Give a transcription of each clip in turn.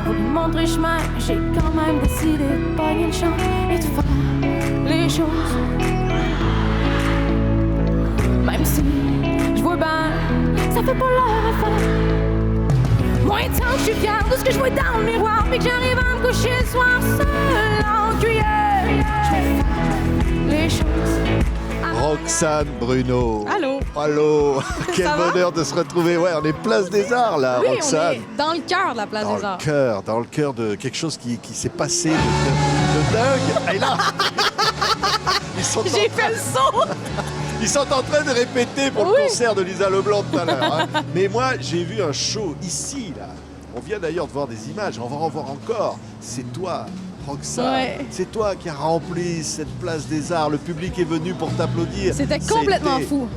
voulu montrer chemin, j'ai quand même décidé de pogner le champ et de faire les choses. Même si je vois ben, ça fait pas leur affaire. Moins de temps que je suis fière de ce que je vois dans le miroir, puis que j'arrive à me coucher le soir seul en cuillère. Je vais faire les choses. Roxane Bruno. Allô. Allô. Quel Ça va? bonheur de se retrouver. Ouais, on est place des Arts là, Oui, Roxane. on est dans le cœur de la place des Arts. Dans le cœur de quelque chose qui s'est passé de dingue. Et là, ils sont J'ai fait le saut. Ils sont en train de répéter pour Oui. le concert de Lisa Leblanc tout à l'heure. Hein. Mais moi, j'ai vu un show ici, là. On vient d'ailleurs de voir des images, on va en voir encore. C'est toi, Roxane. Ouais. C'est toi qui as rempli cette place des Arts. Le public est venu pour t'applaudir. C'était complètement fou.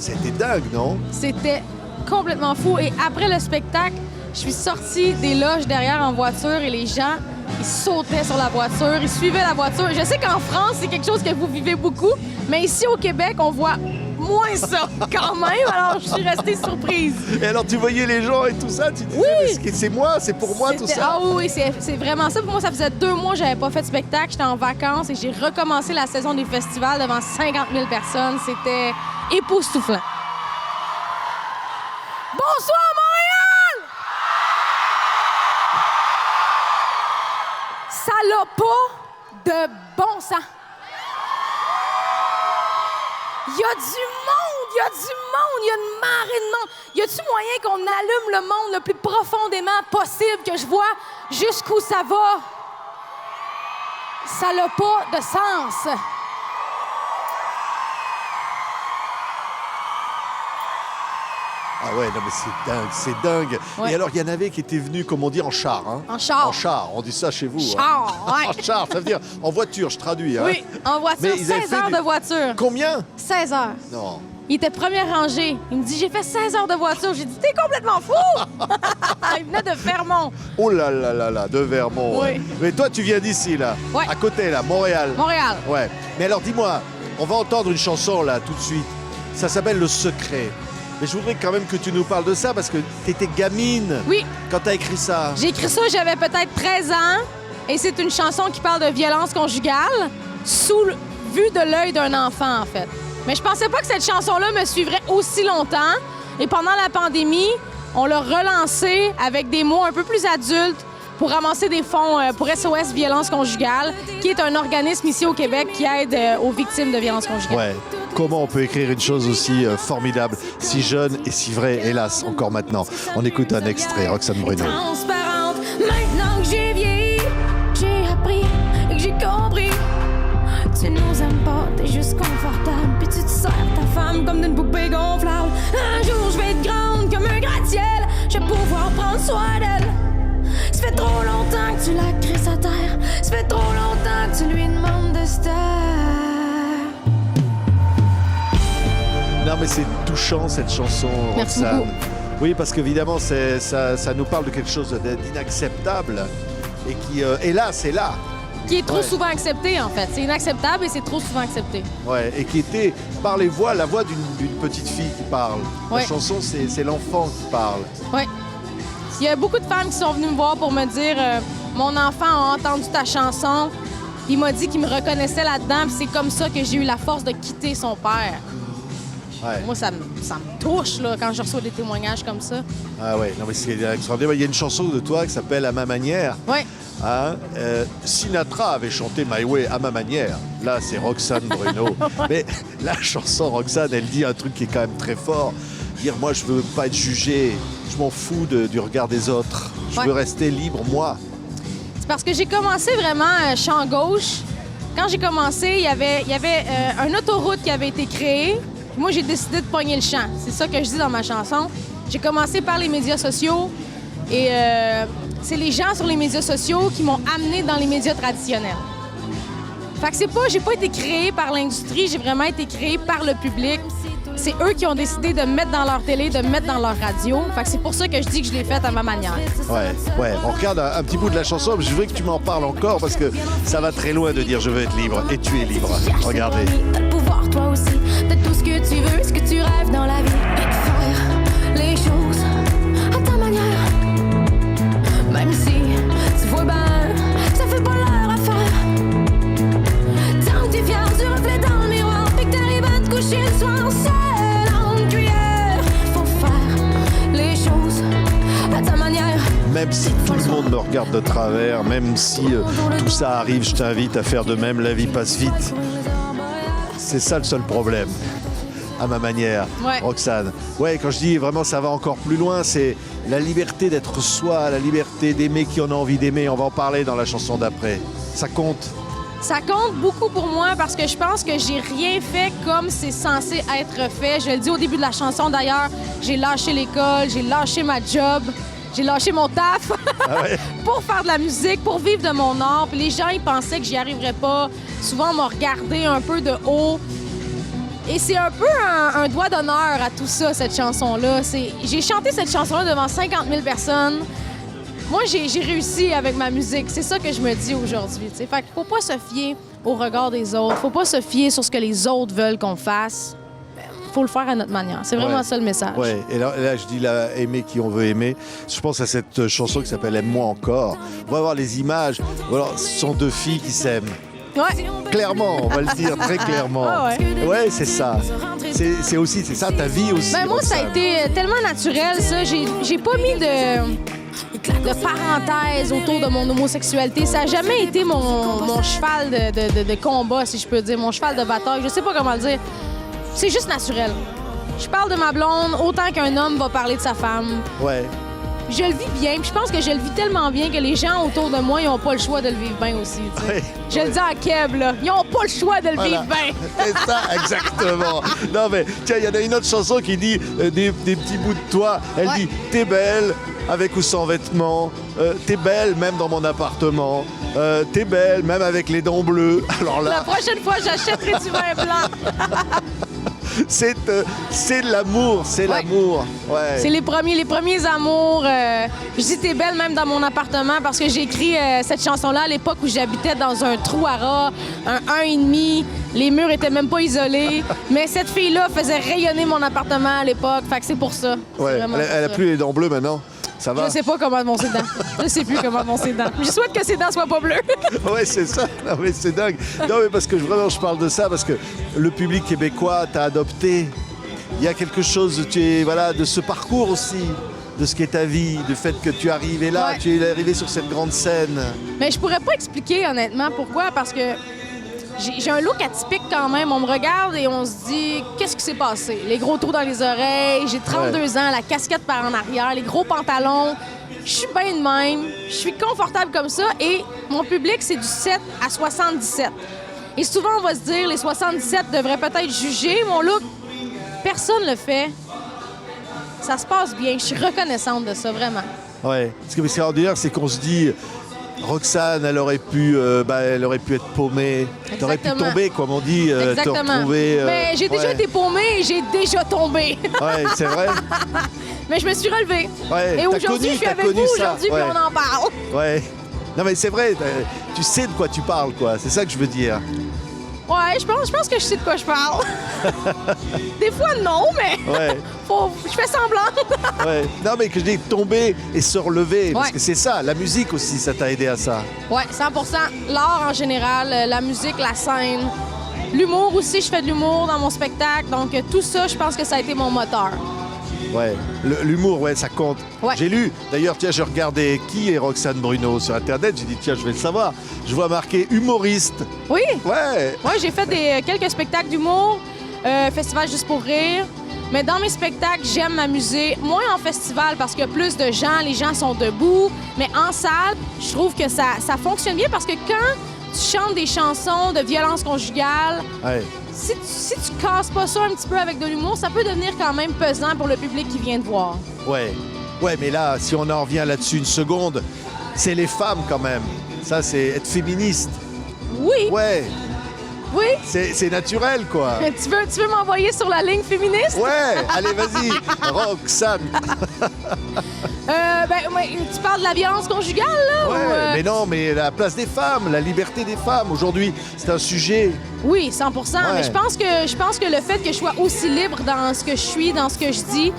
C'était dingue, non? C'était complètement fou. Et après le spectacle, je suis sortie des loges derrière en voiture et les gens, ils sautaient sur la voiture, ils suivaient la voiture. Je sais qu'en France, c'est quelque chose que vous vivez beaucoup, mais ici au Québec, on voit moins ça quand même. Alors, je suis restée surprise. Et alors, tu voyais les gens et tout ça, tu disais, Oui. mais c'est moi, c'est pour moi tout C'était- ça. Ah oui, c'est vraiment ça. Pour moi, ça faisait 2 mois que j'avais pas fait de spectacle. J'étais en vacances et j'ai recommencé la saison des festivals devant 50 000 personnes. C'était époustouflant. Bonsoir, Montréal! Ça l'a pas de bon sens. Il y a du monde, il y a une marée de monde. Y a-tu moyen qu'on allume le monde le plus profondément possible, que je vois jusqu'où ça va? Ça n'a pas de sens. Ah ouais, non mais c'est dingue. Ouais. Et alors, il y en avait qui étaient venus, comme on dit, en char. Hein. En char. En char, on dit ça chez vous. Char, hein. ouais. En char, ça veut dire en voiture, je traduis. Hein. Oui, en voiture, Mais ils avaient 16 fait heures du- de voiture. Combien? 16 heures. Non. Il était première rangée. Il me dit, j'ai fait 16 heures de voiture. J'ai dit, t'es complètement fou! Il venait de Fermont, Oh là là là là, de Vermont. Oui. Ouais. Mais toi, tu viens d'ici, là. Ouais. À côté, là, Montréal. Montréal. Ouais. Mais alors, dis-moi, on va entendre une chanson, là, tout de suite. Ça s'appelle Le Secret. Mais je voudrais quand même que tu nous parles de ça, parce que t'étais gamine Oui, quand t'as écrit ça. j'ai écrit ça, j'avais peut-être 13 ans. Et c'est une chanson qui parle de violence conjugale vue de l'œil d'un enfant, en fait. Mais je pensais pas que cette chanson-là me suivrait aussi longtemps. Et pendant la pandémie, on l'a relancée avec des mots un peu plus adultes pour ramasser des fonds pour SOS Violence Conjugale, qui est un organisme ici au Québec qui aide aux victimes de violences conjugales. Ouais. Comment on peut écrire une chose aussi formidable, si jeune et si vraie, hélas, encore maintenant. On écoute un extrait, Roxane Bruno. Transparente, maintenant que j'ai vieilli, j'ai appris et que j'ai compris. Tu nous aimes pas, t'es juste confortable, puis tu te sers ta femme comme d'une poupée gonflable. Un jour je vais être grande comme un gratte-ciel, je vais pouvoir prendre soin d'elle. Ça fait trop longtemps que tu la crisses à terre, ça fait trop longtemps que tu lui demandes de se taire. Non mais c'est touchant cette chanson, Merci Roxane. beaucoup. Oui, parce qu'évidemment, ça nous parle de quelque chose d'inacceptable et qui, hélas, est là. Qui est trop Ouais. souvent accepté, en fait. C'est inacceptable et c'est trop souvent accepté. Ouais, et qui était par les voix, la voix d'une petite fille qui parle. Ouais. La chanson, c'est l'enfant qui parle. Oui. Il y a beaucoup de femmes qui sont venues me voir pour me dire mon enfant a entendu ta chanson, il m'a dit qu'il me reconnaissait là-dedans, puis c'est comme ça que j'ai eu la force de quitter son père. Ouais. Moi, ça me touche là, quand je reçois des témoignages comme ça. Ah ouais, non mais c'est extraordinaire. Il y a une chanson de toi qui s'appelle À ma manière. Oui. Hein? Sinatra avait chanté My Way à ma manière. Là, c'est Roxane Bruno. Mais la chanson, Roxane, elle dit un truc qui est quand même très fort. Dire, moi, je veux pas être jugé. Je m'en fous du regard des autres. Je Ouais. veux rester libre, moi. C'est parce que j'ai commencé vraiment champ gauche. Quand j'ai commencé, il y avait une autoroute qui avait été créée. Moi, j'ai décidé de pogner le champ. C'est ça que je dis dans ma chanson. J'ai commencé par les médias sociaux et c'est les gens sur les médias sociaux qui m'ont amené dans les médias traditionnels. Fait que j'ai pas été créée par l'industrie, j'ai vraiment été créée par le public. C'est eux qui ont décidé de me mettre dans leur télé, de me mettre dans leur radio. Fait que c'est pour ça que je dis que je l'ai faite à ma manière. Ouais. On regarde un petit bout de la chanson, mais je veux que tu m'en parles encore parce que ça va très loin de dire je veux être libre. Et tu es libre. Regardez. T'as le pouvoir, toi aussi, de tout ce que tu veux, ce que tu rêves dans la vie. Faire les choses à ta manière. Même si même si tout le monde me regarde de travers, même si tout ça arrive, je t'invite à faire de même, la vie passe vite. C'est ça le seul problème, à ma manière, Ouais. Roxane. Ouais, quand je dis vraiment ça va encore plus loin, c'est la liberté d'être soi, la liberté d'aimer qui en a envie d'aimer. On va en parler dans la chanson d'après. Ça compte. Ça compte beaucoup pour moi parce que je pense que j'ai rien fait comme c'est censé être fait. Je le dis au début de la chanson d'ailleurs, j'ai lâché l'école, j'ai lâché ma job, j'ai lâché mon taf Ah ouais? pour faire de la musique, pour vivre de mon art. Puis les gens, ils pensaient que j'y arriverais pas. Souvent, on m'a regardé un peu de haut. Et c'est un peu un doigt d'honneur à tout ça, cette chanson-là. J'ai chanté cette chanson-là devant 50 000 personnes. Moi, j'ai réussi avec ma musique. C'est ça que je me dis aujourd'hui. T'sais. Fait qu'il faut pas se fier au regard des autres. Faut pas se fier sur ce que les autres veulent qu'on fasse. Faut le faire à notre manière. C'est vraiment ça le message. Ouais, et là, je dis là, aimer qui on veut aimer. Je pense à cette chanson qui s'appelle Aime-moi encore. On va voir les images. Alors, ce sont deux filles qui s'aiment. Ouais. Clairement, on va le dire très clairement. Ah ouais. Ouais, c'est ça. C'est aussi, c'est ça ta vie aussi. Ben moi, ça a Roxane. été tellement naturel, ça. J'ai pas mis de parenthèse autour de mon homosexualité. Ça a jamais été mon cheval de combat, si je peux dire, mon cheval de bataille. Je sais pas comment le dire. C'est juste naturel. Je parle de ma blonde autant qu'un homme va parler de sa femme. Ouais. Je le vis bien, puis je pense que je le vis tellement bien que les gens autour de moi, ils n'ont pas le choix de le vivre bien aussi. Tu sais. Ouais. Je le dis à Keb, là, ils n'ont pas le choix de le Voilà. vivre bien. C'est ça, exactement. Non, mais tiens, il y en a une autre chanson qui dit des petits bouts de toi. Elle Ouais. dit t'es belle, avec ou sans vêtements. T'es belle, même dans mon appartement. T'es belle, même avec les dents bleues. Alors La là, prochaine fois, j'achèterai du vin blanc. c'est de l'amour, c'est Ouais. l'amour. Ouais. C'est les premiers amours. Je dis t'es belle même dans mon appartement parce que j'ai écrit cette chanson-là à l'époque où j'habitais dans un trou à rats, un 1,5. Les murs étaient même pas isolés. Mais cette fille-là faisait rayonner mon appartement à l'époque. Fait que c'est pour ça. C'est Ouais. vraiment Elle a pour ça. plus les dents bleues maintenant. Ça va? Je sais pas comment vont ses dents. Je sais plus comment vont ses dents. Je souhaite que ses dents soient pas bleues. Ouais, c'est ça. Non, mais c'est dingue. Non, mais parce que vraiment, je parle de ça parce que le public québécois t'a adopté. Il y a quelque chose de ce parcours aussi, de ce qu'est ta vie, du fait que tu es arrivé là, Ouais. tu es arrivé sur cette grande scène. Mais je pourrais pas expliquer honnêtement pourquoi, parce que j'ai un look atypique quand même. On me regarde et on se dit qu'est-ce qui s'est passé? Les gros trous dans les oreilles, j'ai 32 ans, la casquette par en arrière, les gros pantalons. Je suis bien de même, je suis confortable comme ça et mon public, c'est du 7 à 77. Et souvent, on va se dire les 77 devraient peut-être juger mon look. Personne le fait. Ça se passe bien. Je suis reconnaissante de ça, vraiment. Ouais. Ce qui est extraordinaire, c'est qu'on se dit, Roxane, elle aurait pu être paumée. T'aurais pu Exactement. tomber, comme on dit, te Exactement. retrouver. Mais j'ai déjà ouais. été paumée et j'ai déjà tombé. Ouais, c'est vrai. Mais je me suis relevée. Ouais, Et t'as aujourd'hui, connu- je suis t'as avec connu vous ça, aujourd'hui, ouais. puis on en parle. Ouais. Non, mais c'est vrai. Tu sais de quoi tu parles, quoi. C'est ça que je veux dire. Ouais, je pense que je sais de quoi je parle. Des fois, non, mais Ouais. je fais semblant. Ouais. Non, mais que je dis tomber et se relever. Parce Ouais. que c'est ça. La musique aussi, ça t'a aidé à ça. Ouais, 100%. L'art en général, la musique, la scène. L'humour aussi, je fais de l'humour dans mon spectacle. Donc, tout ça, je pense que ça a été mon moteur. Ouais. L'humour, ouais, ça compte. Ouais. J'ai lu, d'ailleurs, tiens, je regardais qui est Roxane Bruno sur Internet. J'ai dit, tiens, je vais le savoir. Je vois marqué humoriste. Oui, Ouais. ouais, j'ai fait quelques spectacles d'humour, festival juste pour rire. Mais dans mes spectacles, j'aime m'amuser. Moins en festival parce qu'il y a plus de gens, les gens sont debout. Mais en salle, je trouve que ça fonctionne bien parce que quand tu chantes des chansons de violence conjugale, Ouais. si tu casses pas ça un petit peu avec de l'humour, ça peut devenir quand même pesant pour le public qui vient te voir. Ouais. Ouais, mais là, si on en revient là-dessus une seconde, c'est les femmes quand même. Ça, c'est être féministe. Oui, Ouais. oui. C'est naturel, quoi. Tu veux m'envoyer sur la ligne féministe? Ouais, allez, vas-y, Roxane. Ouais, tu parles de la violence conjugale, là? Ouais, ou, mais non, mais la place des femmes, la liberté des femmes, aujourd'hui, c'est un sujet. Oui, 100%. Ouais. Mais je pense que le fait que je sois aussi libre dans ce que je suis, dans ce que je dis,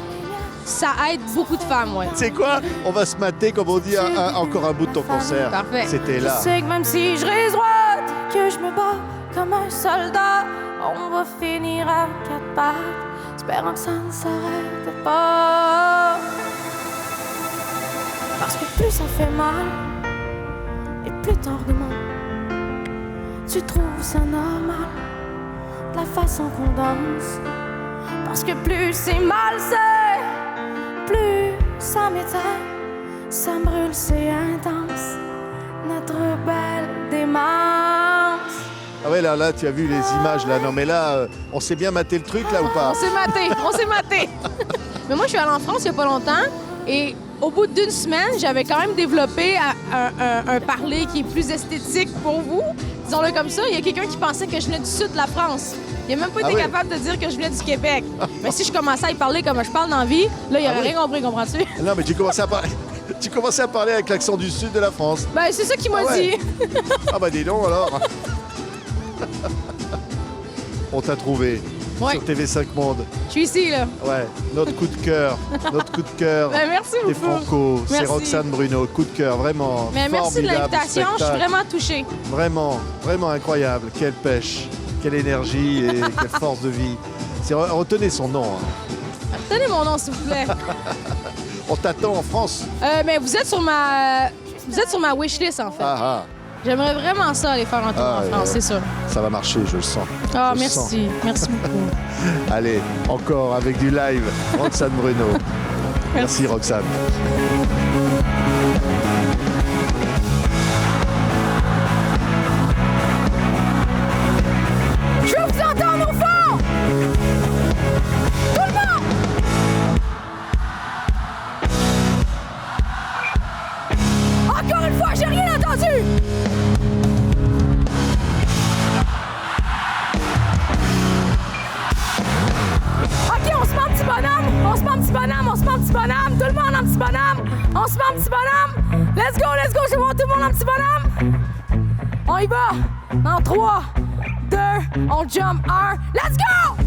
ça aide beaucoup de femmes, ouais. Tu sais quoi? On va se mater, comme on dit, encore un bout de ton concert. Parfait. C'était là. Je sais que même si je reste droite, que je me bats comme un soldat, on va finir à quatre pattes, espérant que ça ne s'arrête pas. Parce que plus ça fait mal, et plus t'en redemandes. Tu trouves ça normal, de la façon qu'on danse. Parce que plus c'est malsain, plus ça m'éteint. Ça me brûle, c'est intense, notre belle démence. Ah ouais, là, tu as vu les images, là. Non, mais là, on s'est bien maté le truc, là, ou pas? On s'est maté. Mais moi, je suis allée en France il n'y a pas longtemps et au bout d'une semaine, j'avais quand même développé un parler qui est plus esthétique pour vous. Disons-le comme ça, il y a quelqu'un qui pensait que je venais du sud de la France. Il n'a même pas été capable de dire que je venais du Québec. Mais si je commençais à y parler comme je parle dans la vie, là, il n'aurait rien compris, comprends-tu? Non, mais tu commençais à parler avec l'accent du sud de la France. Ben, c'est ça qu'il m'a dit. Ah bah dis donc, alors. On t'a trouvé sur TV5 Monde. Je suis ici, là. Ouais, notre coup de cœur. Ben, merci des beaucoup. Franco, c'est Merci. Roxane Bruno. Coup de cœur, vraiment. Mais merci de formidable l'invitation, je suis spectacle. vraiment touchée. Vraiment, vraiment incroyable. Quelle pêche, quelle énergie et quelle force de vie. Retenez son nom. Hein. Tenez mon nom, s'il vous plaît. On t'attend en France. Mais vous êtes sur ma wishlist, en fait. Ah, J'aimerais vraiment ça, aller faire un tour en France, c'est sûr. ça va marcher, je le sens. Ah, Je le sens. merci. Merci beaucoup. Allez, encore avec du live, Roxane Bruno. Merci Roxane. Je veux vous entendre au fond! Tout le monde! Encore une fois, j'ai rien entendu! OK, on se met un petit bonhomme, on se met un petit bonhomme, on se met un petit bonhomme, tout le monde un petit bonhomme, on se met un petit bonhomme. Let's go, je vois tout le monde un petit bonhomme. On y va! Dans 3, 2, on jump 1, let's go!